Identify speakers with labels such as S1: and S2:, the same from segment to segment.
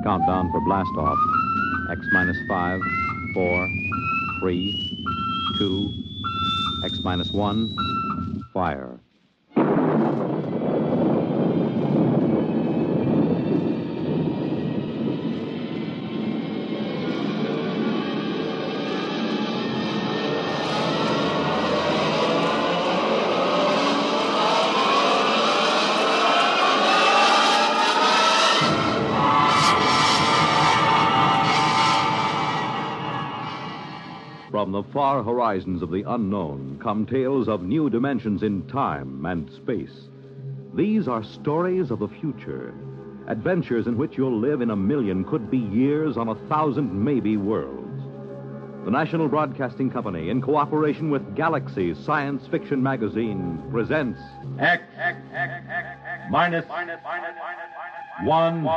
S1: countdown for blastoff. X minus 5, 4, 3, 2, X minus 1, fire. From the far horizons of the unknown come tales of new dimensions in time and space. These are stories of the future, adventures in which you'll live in a million, could be years, on 1,000 maybe worlds. The National Broadcasting Company, in cooperation with Galaxy Science Fiction Magazine, presents
S2: X minus 1.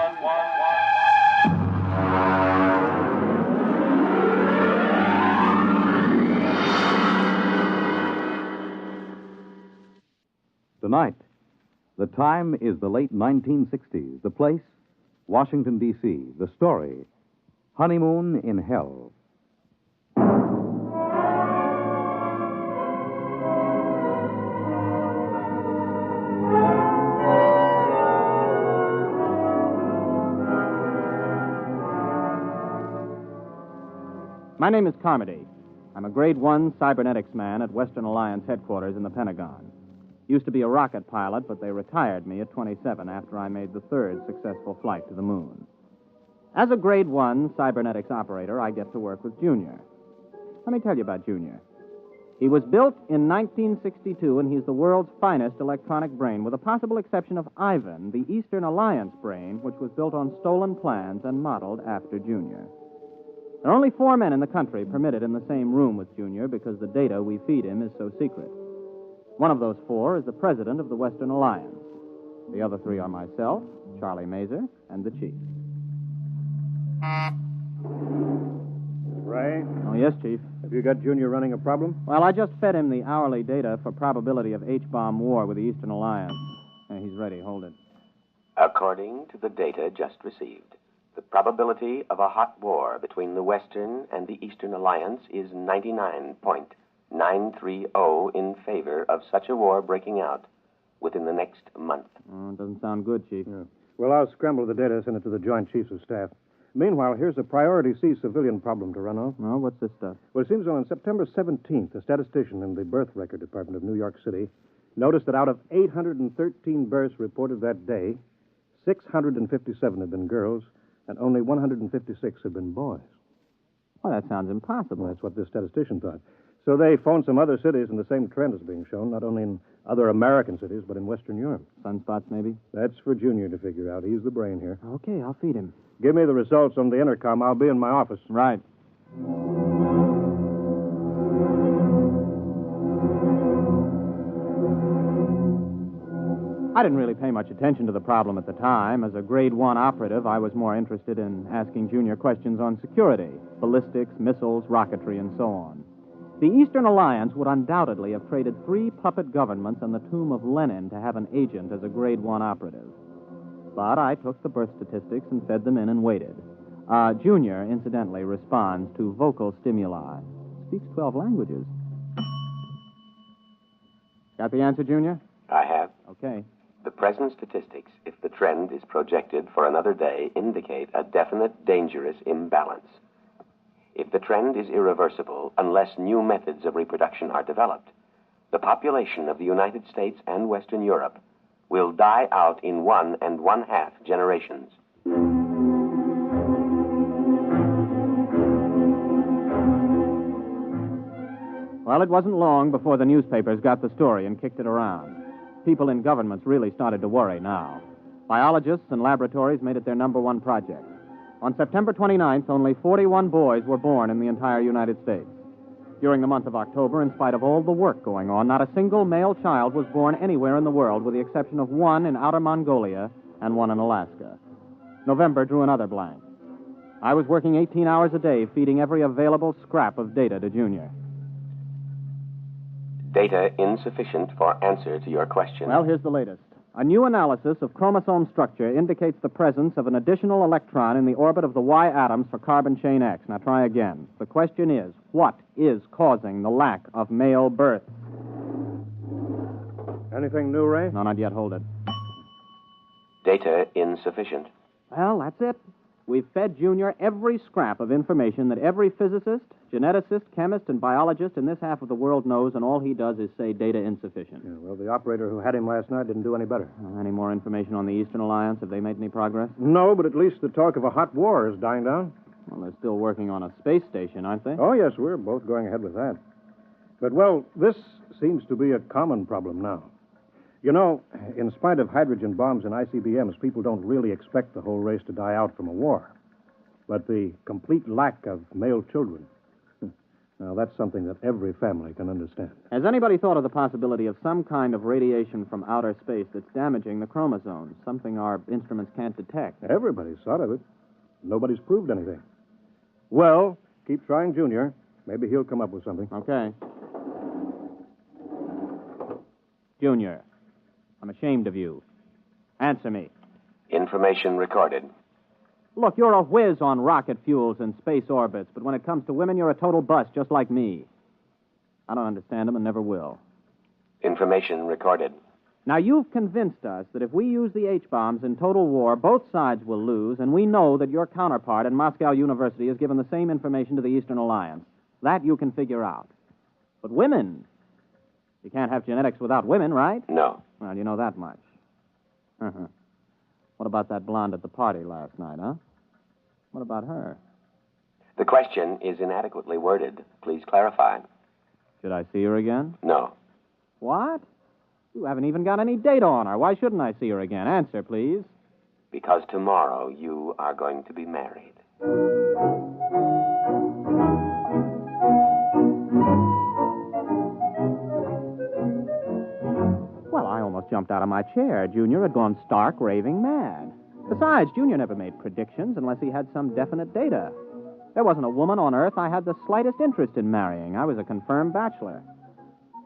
S1: Tonight, the time is the late 1960s. The place, Washington, D.C. The story, Honeymoon in Hell.
S3: My name is Carmody. I'm a Grade 1 cybernetics man at Western Alliance headquarters in the Pentagon. Used to be a rocket pilot, but they retired me at 27 after I made the third successful flight to the moon. As a Grade 1 cybernetics operator, I get to work with Junior. Let me tell you about Junior. He was built in 1962, and he's the world's finest electronic brain, with the possible exception of Ivan, the Eastern Alliance brain, which was built on stolen plans and modeled after Junior. There are only 4 men in the country permitted in the same room with Junior because the data we feed him is so secret. One of those 4 is the president of the Western Alliance. The other 3 are myself, Charlie Mazer, and the chief.
S4: Ray?
S3: Oh, yes, Chief.
S4: Have you got Junior running a problem?
S3: Well, I just fed him the hourly data for probability of H-bomb war with the Eastern Alliance. He's ready. Hold it.
S5: According to the data just received, the probability of a hot war between the Western and the Eastern Alliance is 99.930 in favor of such a war breaking out within the next month.
S3: Oh, it doesn't sound good, Chief.
S4: Yeah. Well, I'll scramble the data, send it to the Joint Chiefs of Staff. Meanwhile, here's a Priority C civilian problem to run off.
S3: Oh, what's this stuff?
S4: Well, it seems on September 17th, a statistician in the Birth Record Department of New York City noticed that out of 813 births reported that day, 657 had been girls, and only 156 had been boys.
S3: Well, that sounds impossible.
S4: Well, that's what this statistician thought. So they phoned some other cities, and the same trend is being shown, not only in other American cities, but in Western Europe.
S3: Sunspots, maybe?
S4: That's for Junior to figure out. He's the brain here.
S3: Okay, I'll feed him.
S4: Give me the results on the intercom. I'll be in my office.
S3: Right. I didn't really pay much attention to the problem at the time. As a Grade 1 operative, I was more interested in asking Junior questions on security, ballistics, missiles, rocketry, and so on. The Eastern Alliance would undoubtedly have traded 3 puppet governments and the tomb of Lenin to have an agent as a Grade 1 operative. But I took the birth statistics and fed them in and waited. Junior, incidentally, responds to vocal stimuli. Speaks 12 languages. Got the answer, Junior?
S5: I have.
S3: Okay.
S5: The present statistics, if the trend is projected for another day, indicate a definite dangerous imbalance. If the trend is irreversible, unless new methods of reproduction are developed, the population of the United States and Western Europe will die out in 1 1/2 generations.
S3: Well, it wasn't long before the newspapers got the story and kicked it around. People in governments really started to worry now. Biologists and laboratories made it their number 1 project. On September 29th, only 41 boys were born in the entire United States. During the month of October, in spite of all the work going on, not a single male child was born anywhere in the world, with the exception of 1 in Outer Mongolia and 1 in Alaska. November drew another blank. I was working 18 hours a day, feeding every available scrap of data to Junior.
S5: Data insufficient for answer to your question.
S3: Well, here's the latest. A new analysis of chromosome structure indicates the presence of an additional electron in the orbit of the Y atoms for carbon chain X. Now try again. The question is, what is causing the lack of male birth?
S4: Anything new, Ray?
S3: No, not yet. Hold it.
S5: Data insufficient.
S3: Well, that's it. We've fed Junior every scrap of information that every physicist, geneticist, chemist, and biologist in this half of the world knows, and all he does is say data insufficient.
S4: Yeah, well, the operator who had him last night didn't do any better.
S3: Any more information on the Eastern Alliance? Have they made any progress?
S4: No, but at least the talk of a hot war is dying down.
S3: Well, they're still working on a space station, aren't they?
S4: Oh, yes, we're both going ahead with that. But, well, this seems to be a common problem now. You know, in spite of hydrogen bombs and ICBMs, people don't really expect the whole race to die out from a war. But the complete lack of male children, now that's something that every family can understand.
S3: Has anybody thought of the possibility of some kind of radiation from outer space that's damaging the chromosomes, something our instruments can't detect?
S4: Everybody's thought of it. Nobody's proved anything. Well, keep trying, Junior. Maybe he'll come up with something.
S3: Okay. Junior, I'm ashamed of you. Answer me.
S5: Information recorded.
S3: Look, you're a whiz on rocket fuels and space orbits, but when it comes to women, you're a total bust, just like me. I don't understand them and never will.
S5: Information recorded.
S3: Now, you've convinced us that if we use the H-bombs in total war, both sides will lose, and we know that your counterpart at Moscow University has given the same information to the Eastern Alliance. That you can figure out. But women, you can't have genetics without women, right?
S5: No.
S3: Well, you know that much. Uh-huh. What about that blonde at the party last night, huh? What about her?
S5: The question is inadequately worded. Please clarify.
S3: Should I see her again?
S5: No.
S3: What? You haven't even got any data on her. Why shouldn't I see her again? Answer, please.
S5: Because tomorrow you are going to be married.
S3: Well, I almost jumped out of my chair. Junior had gone stark, raving mad. Besides, Junior never made predictions unless he had some definite data. There wasn't a woman on Earth I had the slightest interest in marrying. I was a confirmed bachelor.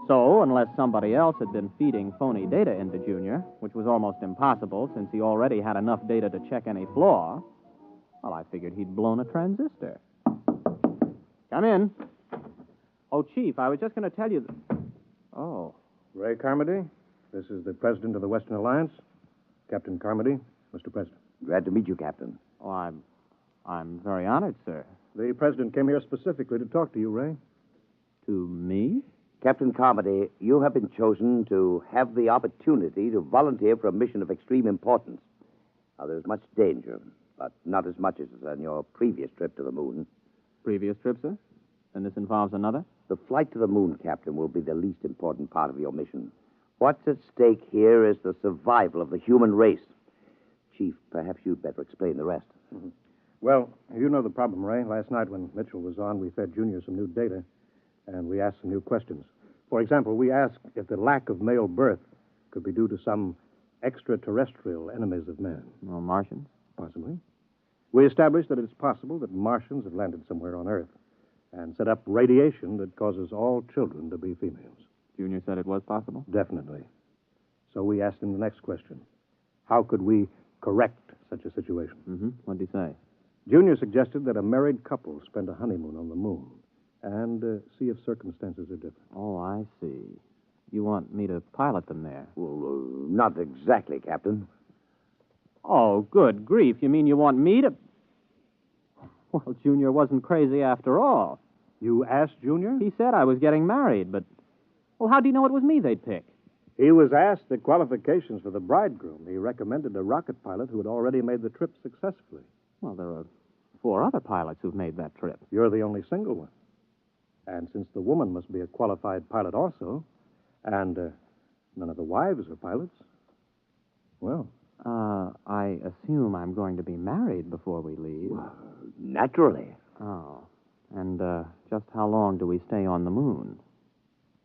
S3: So, unless somebody else had been feeding phony data into Junior, which was almost impossible since he already had enough data to check any flaw, well, I figured he'd blown a transistor. Come in. Oh, Chief, I was just going to tell you that... Oh.
S4: Ray Carmody, this is the president of the Western Alliance. Captain Carmody, Mr. President.
S6: Glad to meet you, Captain.
S3: Oh, I'm very honored, sir.
S4: The president came here specifically to talk to you, Ray.
S3: To me?
S6: Captain Carmody, you have been chosen to have the opportunity to volunteer for a mission of extreme importance. Now, there's much danger, but not as much as on your previous trip to the moon.
S3: Previous trip, sir? And this involves another?
S6: The flight to the moon, Captain, will be the least important part of your mission. What's at stake here is the survival of the human race. Chief, perhaps you'd better explain the rest.
S4: Mm-hmm. Well, you know the problem, Ray. Last night when Mitchell was on, we fed Junior some new data, and we asked some new questions. For example, we asked if the lack of male birth could be due to some extraterrestrial enemies of man.
S3: Well, Martians?
S4: Possibly. We established that it's possible that Martians have landed somewhere on Earth and set up radiation that causes all children to be females.
S3: Junior said it was possible?
S4: Definitely. So we asked him the next question. How could we correct such a situation?
S3: Mm-hmm. What'd he say?
S4: Junior suggested that a married couple spend a honeymoon on the moon and see if circumstances are different.
S3: Oh, I see. You want me to pilot them there?
S6: Well, not exactly, Captain.
S3: Oh, good grief. You mean you want me to... Well, Junior wasn't crazy after all.
S4: You asked Junior?
S3: He said I was getting married, but... Well, how'd he know it was me they'd pick?
S4: He was asked the qualifications for the bridegroom. He recommended a rocket pilot who had already made the trip successfully.
S3: Well, there are 4 other pilots who've made that trip.
S4: You're the only single one. And since the woman must be a qualified pilot also, and none of the wives are pilots, well...
S3: I assume I'm going to be married before we leave.
S6: Well, naturally.
S3: Oh. And, just how long do we stay on the moon?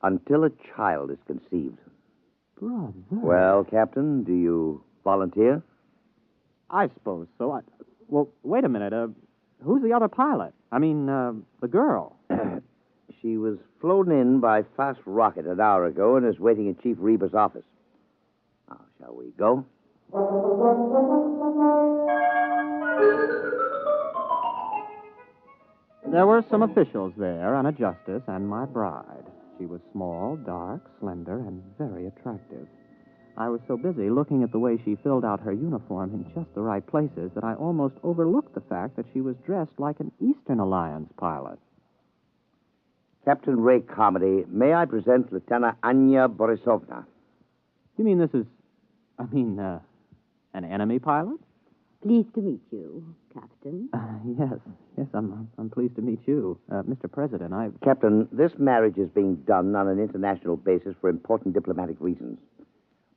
S6: Until a child is conceived.
S3: Brother.
S6: Well, Captain, do you volunteer?
S3: I suppose so. Well, wait a minute. Who's the other pilot? I mean, the girl.
S6: She was flown in by fast rocket an hour ago and is waiting in Chief Reba's office. Now, shall we go?
S3: There were some officials there, and a justice, and my bride. She was small, dark, slender, and very attractive. I was so busy looking at the way she filled out her uniform in just the right places that I almost overlooked the fact that she was dressed like an Eastern Alliance pilot.
S6: Captain Ray Carmody, may I present Lieutenant Anya Borisovna?
S3: You mean this is... an enemy pilot?
S7: Pleased to meet you, Captain.
S3: Yes, I'm pleased to meet you. Mr. President,
S6: Captain, this marriage is being done on an international basis for important diplomatic reasons.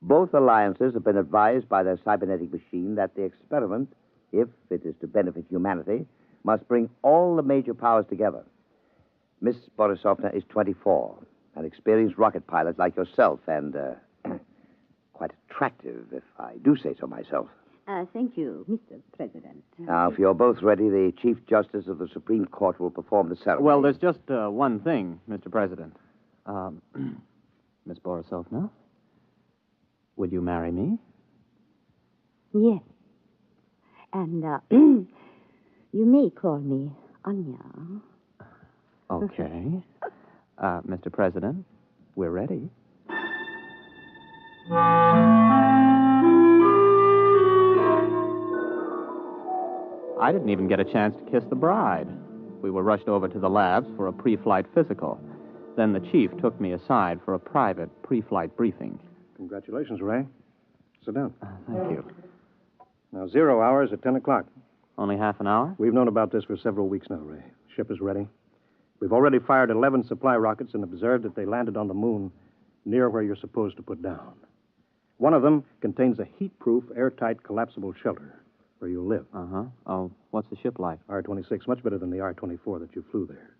S6: Both alliances have been advised by their cybernetic machine that the experiment, if it is to benefit humanity, must bring all the major powers together. Miss Borisovna is 24, an experienced rocket pilot like yourself, and quite attractive, if I do say so myself.
S7: Thank you, Mr. President.
S6: Now, if you're both ready, the Chief Justice of the Supreme Court will perform the ceremony.
S3: Well, there's just one thing, Mr. President. Miss Borisovna, would you marry me?
S7: Yes. And you may call me Anya.
S3: Okay. Mr. President, we're ready. I didn't even get a chance to kiss the bride. We were rushed over to the labs for a pre-flight physical. Then the chief took me aside for a private pre-flight briefing.
S4: Congratulations, Ray. Sit down.
S3: Thank you.
S4: Now, 0 hours at 10 o'clock.
S3: Only half an hour?
S4: We've known about this for several weeks now, Ray. Ship is ready. We've already fired 11 supply rockets and observed that they landed on the moon near where you're supposed to put down. One of them contains a heat-proof, airtight, collapsible shelter where you'll live.
S3: Uh-huh. Oh, what's the ship like?
S4: R-26, much better than the R-24 that you flew there.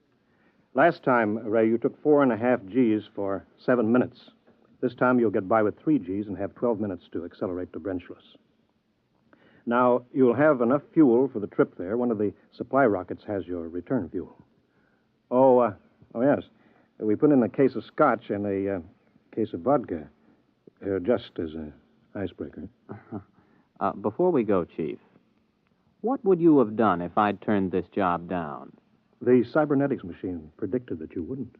S4: Last time, Ray, you took 4.5 Gs for 7 minutes. This time you'll get by with 3 Gs and have 12 minutes to accelerate to Brenchless. Now, you'll have enough fuel for the trip there. One of the supply rockets has your return fuel. Oh, yes. We put in a case of scotch and a case of vodka, just as an icebreaker.
S3: Before we go, Chief, what would you have done if I'd turned this job down?
S4: The cybernetics machine predicted that you wouldn't.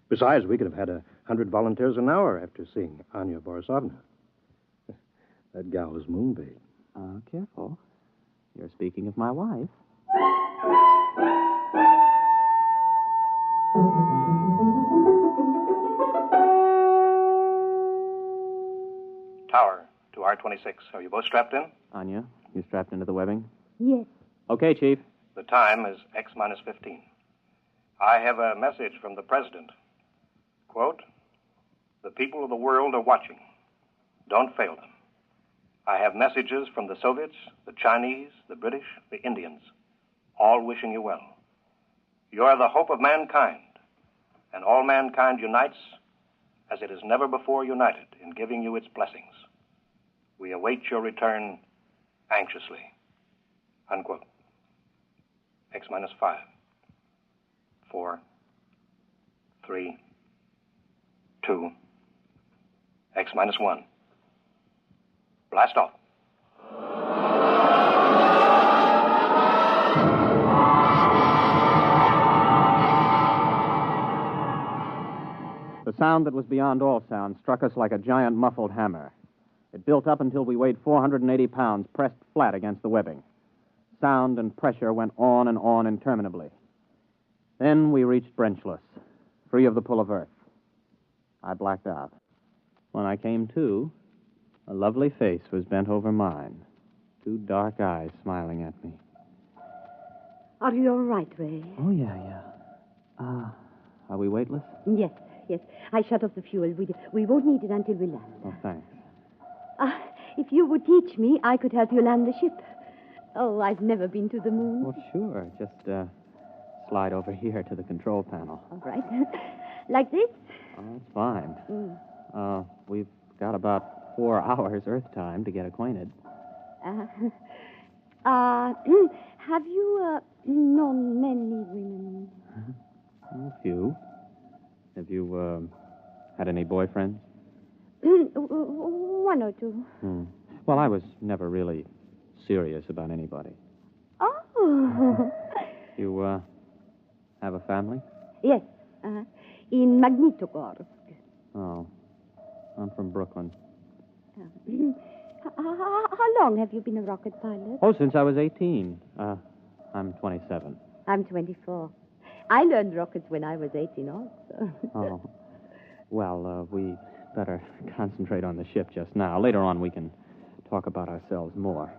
S4: Besides, we could have had 100 volunteers an hour after seeing Anya Borisovna. That gal is moonbait.
S3: Careful. You're speaking of my wife.
S4: Tower to R-26. Are you both strapped in?
S3: Anya, you strapped into the webbing?
S7: Yes.
S3: Okay, Chief.
S4: The time is X-15. I have a message from the President. Quote, "The people of the world are watching. Don't fail them. I have messages from the Soviets, the Chinese, the British, the Indians, all wishing you well. You are the hope of mankind, and all mankind unites as it has never before united in giving you its blessings. We await your return anxiously." Unquote. X-5. 4, 3, 2, X-1. Blast off.
S3: The sound that was beyond all sound struck us like a giant muffled hammer. It built up until we weighed 480 pounds, pressed flat against the webbing. Sound and pressure went on and on interminably. Then we reached Brenchless, free of the pull of Earth. I blacked out. When I came to, a lovely face was bent over mine, 2 dark eyes smiling at me.
S7: Are you all right, Ray?
S3: Oh, yeah. Are we weightless?
S7: Yes. I shut off the fuel. We won't need it until we land.
S3: Oh, thanks.
S7: If you would teach me, I could help you land the ship. Oh, I've never been to the moon.
S3: Well, sure. Just slide over here to the control panel.
S7: All right. Like this?
S3: Oh, that's fine. We've got about 4 hours Earth time to get acquainted.
S7: Have you known many women?
S3: A few. Have you had any boyfriends?
S7: One or two.
S3: Well, I was never really serious about anybody.
S7: Oh.
S3: You, have a family?
S7: Yes. In Magnitogorsk.
S3: Oh. I'm from Brooklyn.
S7: How long have you been a rocket pilot?
S3: Oh, since I was 18. I'm 27.
S7: I'm 24. I learned rockets when I was 18 also.
S3: Oh. Well, we better concentrate on the ship just now. Later on, we can talk about ourselves more.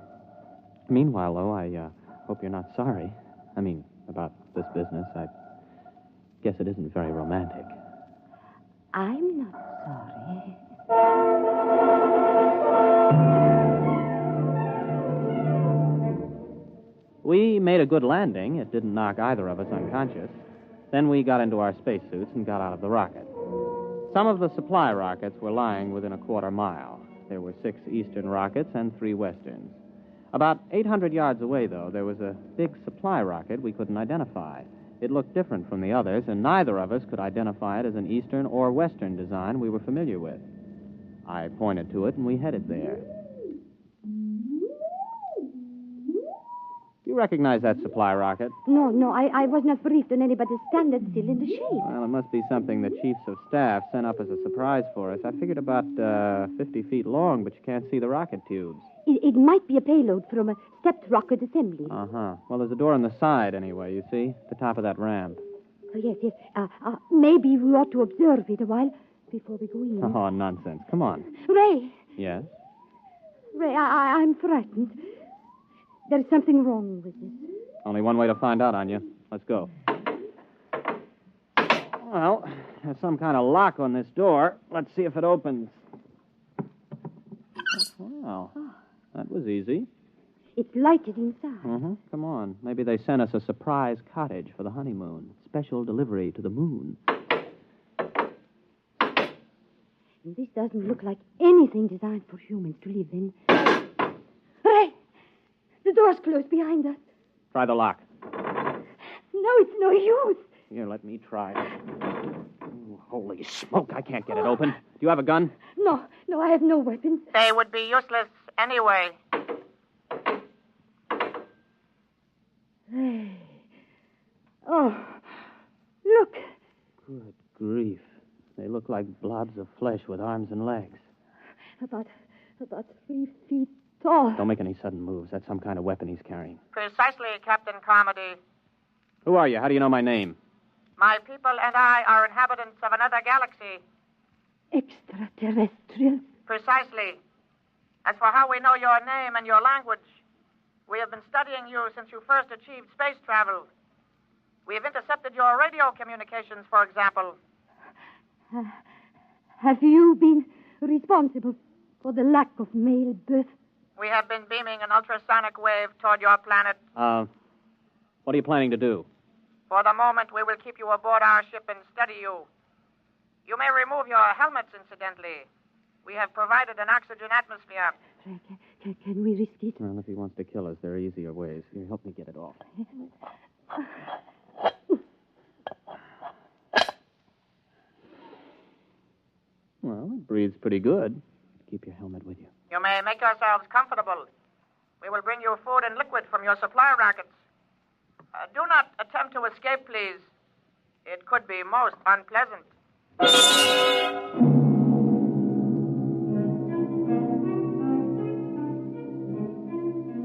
S3: Meanwhile, though, I hope you're not sorry. I mean, about this business. I guess it isn't very romantic.
S7: I'm not sorry.
S3: We made a good landing. It didn't knock either of us unconscious. Then we got into our spacesuits and got out of the rocket. Some of the supply rockets were lying within a quarter mile. There were 6 eastern rockets and 3 westerns. About 800 yards away, though, there was a big supply rocket we couldn't identify. It looked different from the others, and neither of us could identify it as an eastern or western design we were familiar with. I pointed to it, and we headed there. Do you recognize that supply rocket?
S7: No, I was not briefed on anybody's standard still in the shape.
S3: Well, it must be something the chiefs of staff sent up as a surprise for us. I figured about 50 feet long, but you can't see the rocket tubes.
S7: It might be a payload from a stepped rocket assembly.
S3: Uh-huh. Well, there's a door on the side, anyway, you see? The top of that ramp.
S7: Oh, yes. Maybe we ought to observe it a while before we go in.
S3: Oh, nonsense. Come on.
S7: Ray!
S3: Yes?
S7: Ray, I'm frightened. There's something wrong with this.
S3: Only one way to find out, Anya. Let's go. Well, there's some kind of lock on this door. Let's see if it opens. Wow. That was easy.
S7: It's lighted inside.
S3: Mm-hmm. Come on. Maybe they sent us a surprise cottage for the honeymoon. Special delivery to the moon.
S7: This doesn't look like anything designed for humans to live in. Ray! The door's closed behind us.
S3: Try the lock.
S7: No, it's no use.
S3: Here, let me try. Ooh, holy smoke, I can't get it open. Do you have a gun?
S7: No, I have no weapons.
S8: They would be useless anyway.
S7: Ray. Oh, look.
S3: Good grief. They look like blobs of flesh with arms and legs.
S7: About 3 feet tall.
S3: Don't make any sudden moves. That's some kind of weapon he's carrying.
S8: Precisely, Captain Carmody.
S3: Who are you? How do you know my name?
S8: My people and I are inhabitants of another galaxy.
S7: Extraterrestrials?
S8: Precisely. As for how we know your name and your language, we have been studying you since you first achieved space travel. We have intercepted your radio communications, for example.
S7: Have you been responsible for the lack of male birth?
S8: We have been beaming an ultrasonic wave toward your planet.
S3: What are you planning to do?
S8: For the moment, we will keep you aboard our ship and study you. You may remove your helmets, incidentally. We have provided an oxygen atmosphere.
S7: Can we risk it?
S3: Well, if he wants to kill us, there are easier ways. Here, help me get it off. Well, it breathes pretty good. Keep your helmet with you.
S8: You may make yourselves comfortable. We will bring you food and liquid from your supply rockets. Do not attempt to escape, please. It could be most unpleasant.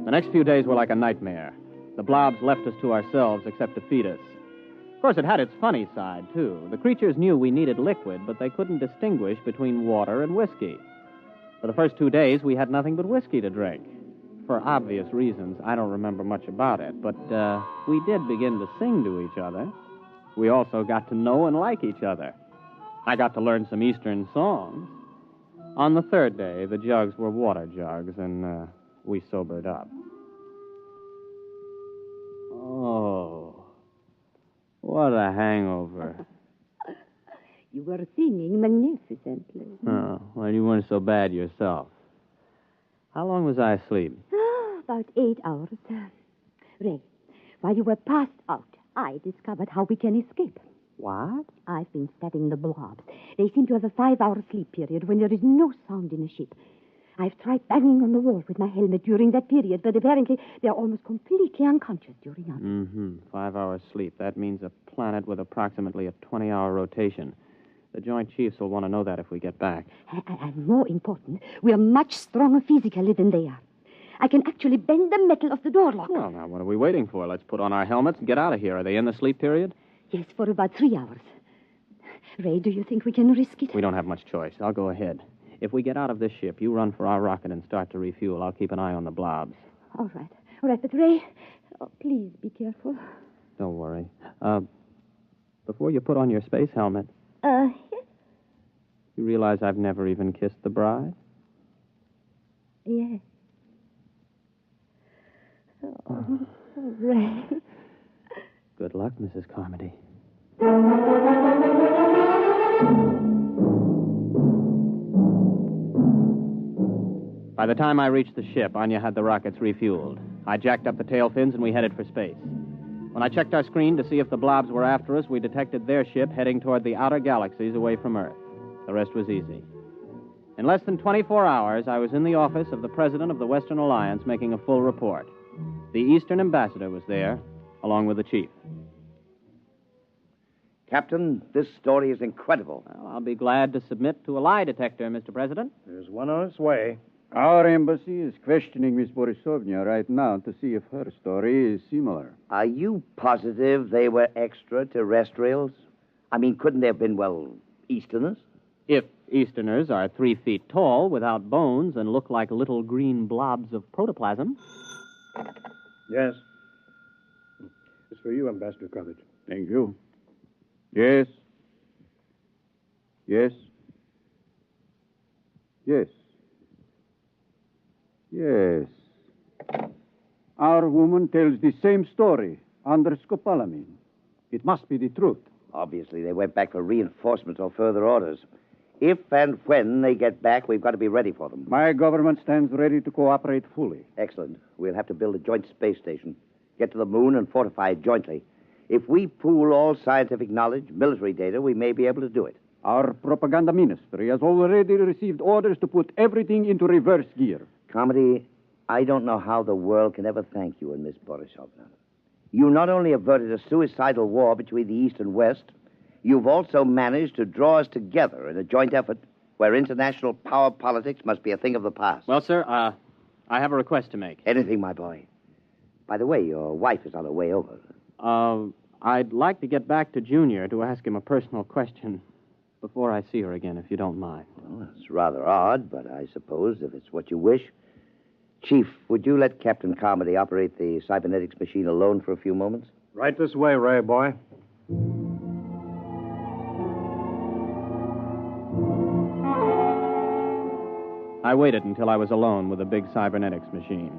S3: The next few days were like a nightmare. The blobs left us to ourselves except to feed us. Of course, it had its funny side, too. The creatures knew we needed liquid, but they couldn't distinguish between water and whiskey. For the first 2 days, we had nothing but whiskey to drink. For obvious reasons, I don't remember much about it, but we did begin to sing to each other. We also got to know and like each other. I got to learn some Eastern songs. On the 3rd day, the jugs were water jugs, and we sobered up. Oh, what a hangover.
S7: You were singing magnificently.
S3: Oh, well, you weren't so bad yourself. How long was I asleep?
S7: About 8 hours. Ray, while you were passed out, I discovered how we can escape.
S3: What?
S7: I've been studying the blobs. They seem to have a 5-hour sleep period when there is no sound in a ship. I've tried banging on the wall with my helmet during that period, but apparently they're almost completely unconscious during others.
S3: Mm-hmm. 5 hours sleep. That means a planet with approximately a 20-hour rotation. The Joint Chiefs will want to know that if we get back.
S7: And more important, we're much stronger physically than they are. I can actually bend the metal of the door lock.
S3: Well, now, what are we waiting for? Let's put on our helmets and get out of here. Are they in the sleep period?
S7: Yes, for about 3 hours. Ray, do you think we can risk it?
S3: We don't have much choice. I'll go ahead. If we get out of this ship, you run for our rocket and start to refuel. I'll keep an eye on the blobs.
S7: All right, but Ray, please be careful.
S3: Don't worry. Before you put on your space helmet,
S7: Yes?
S3: you realize I've never even kissed the bride?
S7: Yes. Oh, Ray.
S3: Good luck, Mrs. Carmody. By the time I reached the ship, Anya had the rockets refueled. I jacked up the tail fins and we headed for space. When I checked our screen to see if the blobs were after us, we detected their ship heading toward the outer galaxies away from Earth. The rest was easy. In less than 24 hours, I was in the office of the president of the Western Alliance making a full report. The Eastern ambassador was there, along with the chief.
S6: Captain, this story is incredible.
S3: Well, I'll be glad to submit to a lie detector, Mr. President.
S4: There's one on its way.
S9: Our embassy is questioning Miss Borisovna right now to see if her story is similar.
S6: Are you positive they were extraterrestrials? I mean, couldn't they have been, Easterners?
S3: If Easterners are 3 feet tall, without bones, and look like little green blobs of protoplasm.
S4: Yes. It's for you, Ambassador Coolidge.
S9: Thank you. Yes. Yes. Yes. Yes. Our woman tells the same story under scopolamine. It must be the truth.
S6: Obviously, they went back for reinforcements or further orders. If and when they get back, we've got to be ready for them.
S9: My government stands ready to cooperate fully.
S6: Excellent. We'll have to build a joint space station, get to the moon, and fortify it jointly. If we pool all scientific knowledge, military data, we may be able to do it.
S9: Our propaganda ministry has already received orders to put everything into reverse gear.
S6: Carmody, I don't know how the world can ever thank you and Miss Borisovna. You not only averted a suicidal war between the East and West, you've also managed to draw us together in a joint effort where international power politics must be a thing of the past.
S3: Well, sir, I have a request to make.
S6: Anything, my boy. By the way, your wife is on her way over.
S3: I'd like to get back to Junior to ask him a personal question before I see her again, if you don't mind.
S6: Well, it's rather odd, but I suppose if it's what you wish. Chief, would you let Captain Carmody operate the cybernetics machine alone for a few moments?
S4: Right this way, Ray, boy.
S3: I waited until I was alone with the big cybernetics machine.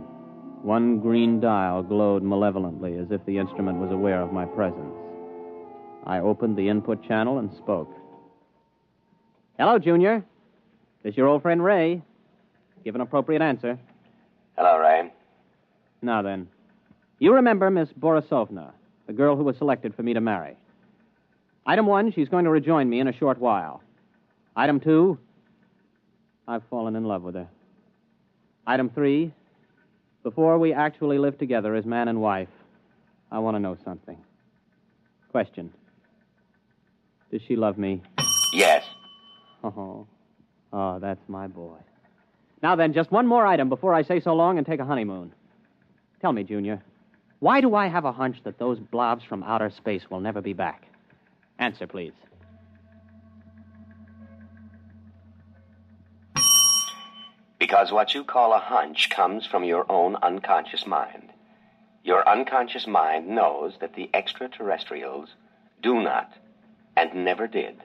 S3: One green dial glowed malevolently as if the instrument was aware of my presence. I opened the input channel and spoke. Hello, Junior. This your old friend Ray. Give an appropriate answer.
S5: Hello, Ray.
S3: Now then, you remember Miss Borisovna, the girl who was selected for me to marry. Item 1, she's going to rejoin me in a short while. Item 2, I've fallen in love with her. Item 3, before we actually live together as man and wife, I want to know something. Question. Does she love me?
S5: Yes.
S3: Oh, that's my boy. Now then, just one more item before I say so long and take a honeymoon. Tell me, Junior, why do I have a hunch that those blobs from outer space will never be back? Answer, please.
S5: Because what you call a hunch comes from your own unconscious mind. Your unconscious mind knows that the extraterrestrials do not, and never did,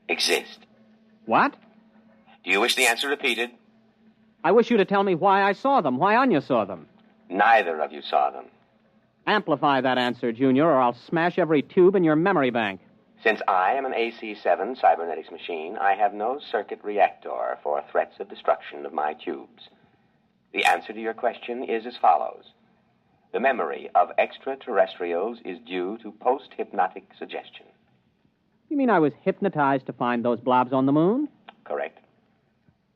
S5: exist.
S3: What?
S5: Do you wish the answer repeated?
S3: I wish you to tell me why I saw them, why Anya saw them.
S5: Neither of you saw them.
S3: Amplify that answer, Junior, or I'll smash every tube in your memory bank.
S5: Since I am an AC-7 cybernetics machine, I have no circuit reactor for threats of destruction of my tubes. The answer to your question is as follows. The memory of extraterrestrials is due to post-hypnotic suggestion.
S3: You mean I was hypnotized to find those blobs on the moon?
S5: Correct.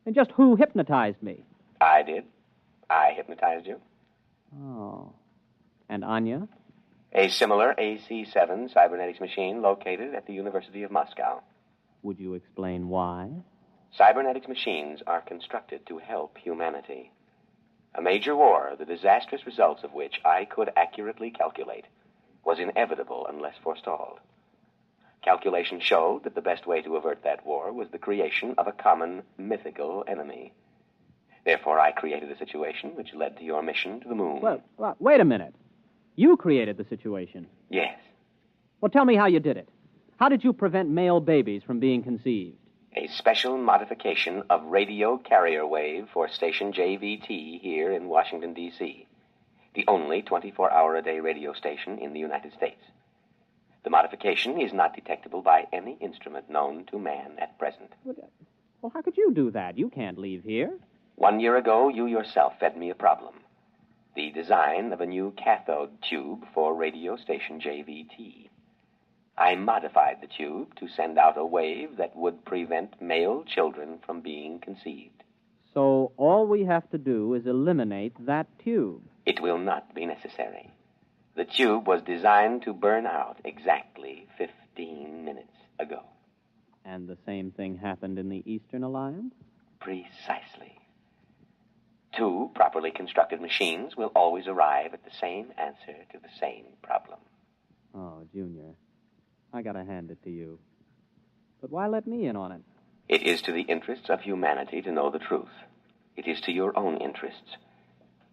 S3: And just who hypnotized me?
S5: I did. I hypnotized you.
S3: Oh. And Anya?
S5: A similar AC-7 cybernetics machine located at the University of Moscow.
S3: Would you explain why?
S5: Cybernetics machines are constructed to help humanity. A major war, the disastrous results of which I could accurately calculate, was inevitable unless forestalled. Calculations showed that the best way to avert that war was the creation of a common mythical enemy. Therefore, I created a situation which led to your mission to the moon.
S3: Well, wait a minute. You created the situation.
S5: Yes.
S3: Well, tell me how you did it. How did you prevent male babies from being conceived?
S5: A special modification of radio carrier wave for station JVT here in Washington, D.C., the only 24-hour-a-day radio station in the United States. The modification is not detectable by any instrument known to man at present.
S3: Well, how could you do that? You can't leave here.
S5: 1 year ago, you yourself fed me a problem. The design of a new cathode tube for radio station JVT. I modified the tube to send out a wave that would prevent male children from being conceived.
S3: So all we have to do is eliminate that tube.
S5: It will not be necessary. The tube was designed to burn out exactly 15 minutes ago.
S3: And the same thing happened in the Eastern Alliance?
S5: Precisely. 2 properly constructed machines will always arrive at the same answer to the same problem.
S3: Oh, Junior, I gotta hand it to you. But why let me in on it?
S5: It is to the interests of humanity to know the truth. It is to your own interests.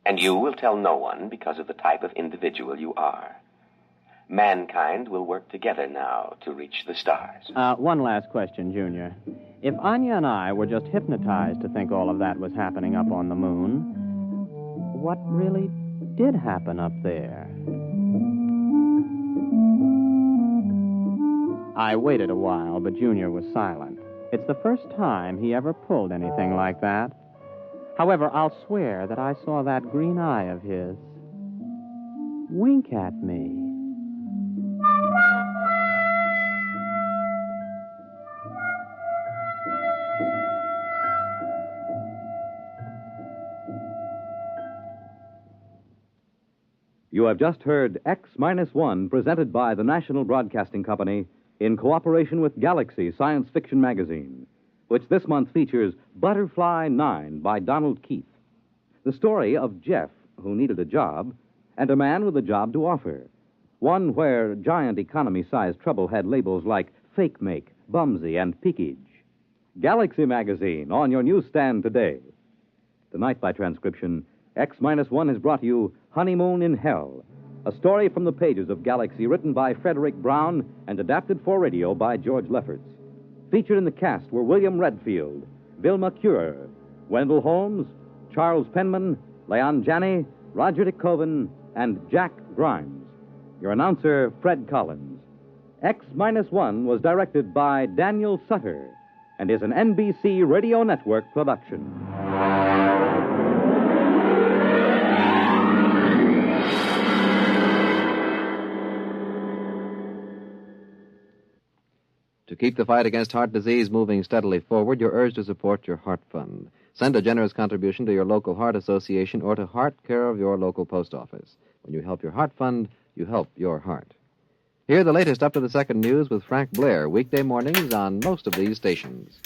S5: And you will tell no one because of the type of individual you are. Mankind will work together now to reach the stars.
S3: One last question, Junior. If Anya and I were just hypnotized to think all of that was happening up on the moon, what really did happen up there? I waited a while, but Junior was silent. It's the first time he ever pulled anything like that. However, I'll swear that I saw that green eye of his wink at me.
S1: You have just heard X-1, presented by the National Broadcasting Company in cooperation with Galaxy Science Fiction Magazine, which this month features Butterfly 9 by Donald Keith. The story of Jeff, who needed a job, and a man with a job to offer. One where giant economy-sized trouble had labels like fake make, bumsy, and peakage. Galaxy Magazine on your newsstand today. Tonight, by transcription, X-1 has brought you Honeymoon in Hell, a story from the pages of Galaxy written by Frederick Brown and adapted for radio by George Lefferts. Featured in the cast were William Redfield, Vilma Curer, Wendell Holmes, Charles Penman, Leon Janney, Roger DeKoven, and Jack Grimes. Your announcer, Fred Collins. X-1 was directed by Daniel Sutter and is an NBC Radio Network production.
S10: To keep the fight against heart disease moving steadily forward, you're urged to support your Heart Fund. Send a generous contribution to your local Heart Association or to Heart, care of your local post office. When you help your Heart Fund, you help your heart. Hear the latest up to the second news with Frank Blair, weekday mornings on most of these stations.